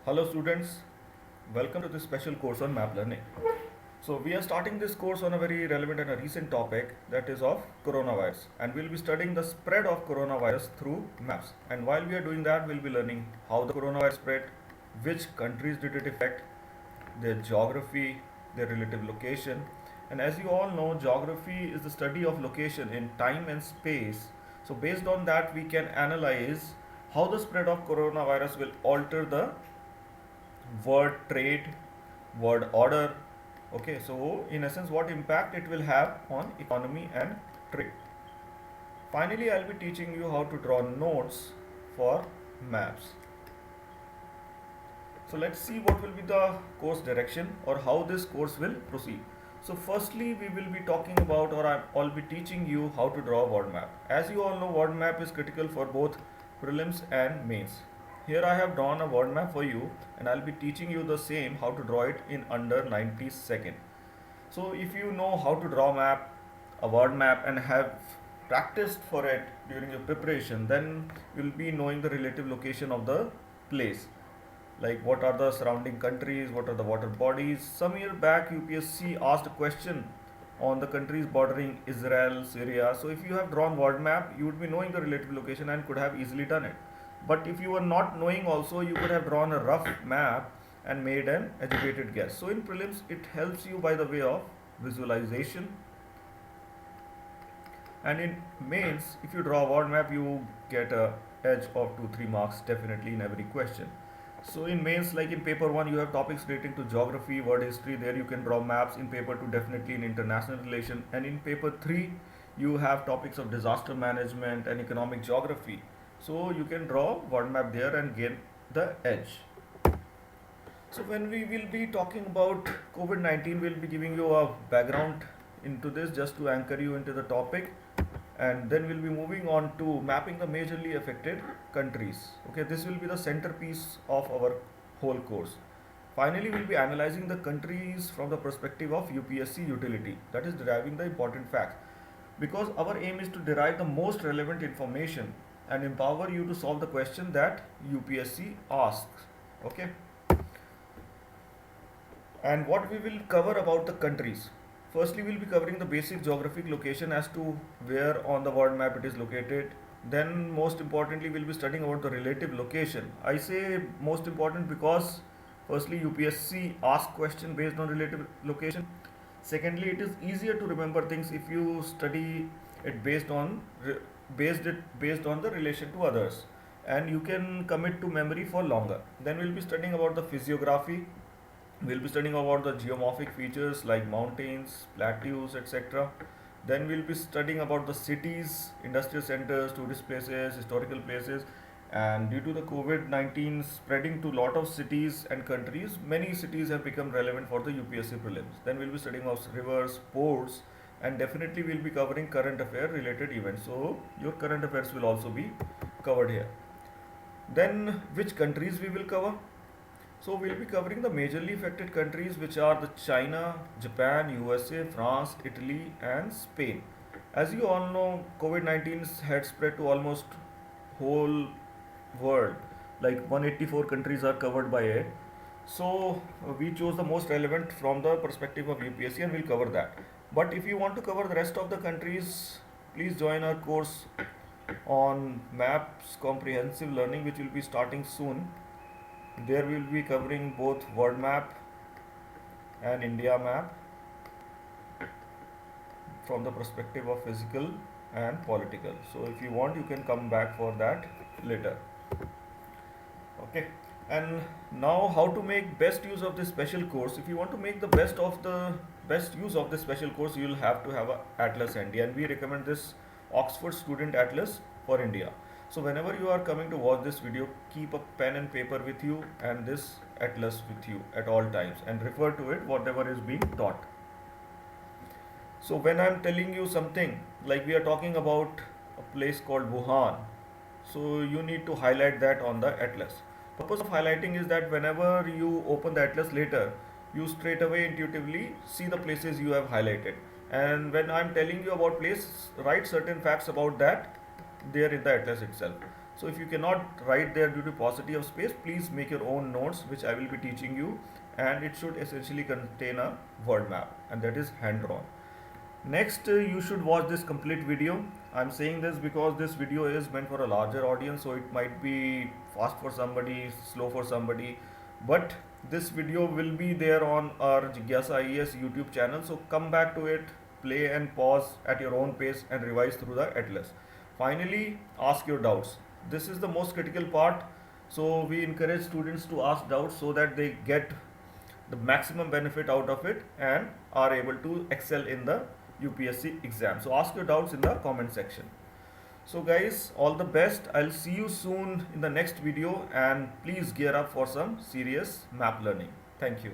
Hello students, welcome to this special course on map learning. So we are starting this course on a very relevant and a recent topic, that is of coronavirus, and we'll be studying the spread of coronavirus through maps. And while we are doing that, we'll be learning how the coronavirus spread, which countries did it affect, their geography, their relative location. And as you all know, geography is the study of location in time and space. So based on that, we can analyze how the spread of coronavirus will alter the word trade, word order. Okay, so in essence, what impact it will have on economy and trade. Finally, I'll be teaching you how to draw notes for maps. So let's see what will be the course direction or how this course will proceed. So firstly, we will be talking about, or I'll be teaching you how to draw a word map. As you all know, word map is critical for both prelims and mains. Here I have drawn a word map for you, and I'll be teaching you the same how to draw it in under 90 seconds. So if you know how to draw map, a word map, and have practiced for it during your preparation, then you'll be knowing the relative location of the place, like what are the surrounding countries, what are the water bodies. Some year back UPSC asked a question on the countries bordering Israel, Syria. So if you have drawn word map, you would be knowing the relative location and could have easily done it. But if you were not knowing also, you could have drawn a rough map and made an educated guess. So in prelims, it helps you by the way of visualization. And in mains, if you draw a word map, you get a edge of 2-3 marks definitely in every question. So in mains, like in paper 1, you have topics relating to geography, world history. There you can draw maps. In paper 2, definitely in international relation. And in paper 3, you have topics of disaster management and economic geography. So you can draw word map there and gain the edge. So when we will be talking about COVID-19, we'll be giving you a background into this just to anchor you into the topic, and then we'll be moving on to mapping the majorly affected countries. Okay, this will be the centerpiece of our whole course. Finally, we'll be analyzing the countries from the perspective of UPSC utility, that is deriving the important facts, because our aim is to derive the most relevant information and empower you to solve the question that UPSC asks. Okay, and what we will cover about the countries. Firstly, we'll be covering the basic geographic location as to where on the world map it is located. Then, most importantly, we'll be studying about the relative location. I say most important because firstly, UPSC asks question based on relative location. Secondly, it is easier to remember things if you study it based on the relation to others, and you can commit to memory for longer. Then we'll be studying about the physiography. We'll be studying about the geomorphic features like mountains, plateaus, etc. Then we'll be studying about the cities, industrial centers, tourist places, historical places. And due to the COVID-19 spreading to a lot of cities and countries, many cities have become relevant for the UPSC prelims. Then we'll be studying of rivers, ports, and definitely we'll be covering current affair related events. So your current affairs will also be covered here. Then which countries we will cover? So we'll be covering the majorly affected countries, which are the China, Japan, USA, France, Italy, and Spain. As you all know, COVID-19 had spread to almost whole world. Like 184 countries are covered by it. So we chose the most relevant from the perspective of UPSC, and we'll cover that. But if you want to cover the rest of the countries, please join our course on maps comprehensive learning, which will be starting soon. There we will be covering both world map and India map from the perspective of physical and political. So if you want, you can come back for that later. Okay, and now how to make best use of this special course. If you want to make the best use of this special course, you will have to have a atlas handy, and we recommend this Oxford Student Atlas for India. So whenever you are coming to watch this video, keep a pen and paper with you and this atlas with you at all times, and refer to it whatever is being taught. So when I am telling you something, like we are talking about a place called Wuhan, so you need to highlight that on the atlas. Purpose of highlighting is that whenever you open the atlas later, you straight away intuitively see the places you have highlighted. And when I am telling you about place, write certain facts about that there in the atlas itself. So if you cannot write there due to paucity of space, please make your own notes which I will be teaching you, and it should essentially contain a word map, and that is hand drawn. Next, you should watch this complete video. I'm saying this because this video is meant for a larger audience, so it might be fast for somebody, slow for somebody. But this video will be there on our Jigyasa IES YouTube channel. So come back to it, play and pause at your own pace, and revise through the atlas. Finally, ask your doubts. This is the most critical part. So we encourage students to ask doubts so that they get the maximum benefit out of it and are able to excel in the UPSC exam. So ask your doubts in the comment section. So guys, all the best. I'll see you soon in the next video, and please gear up for some serious map learning. Thank you.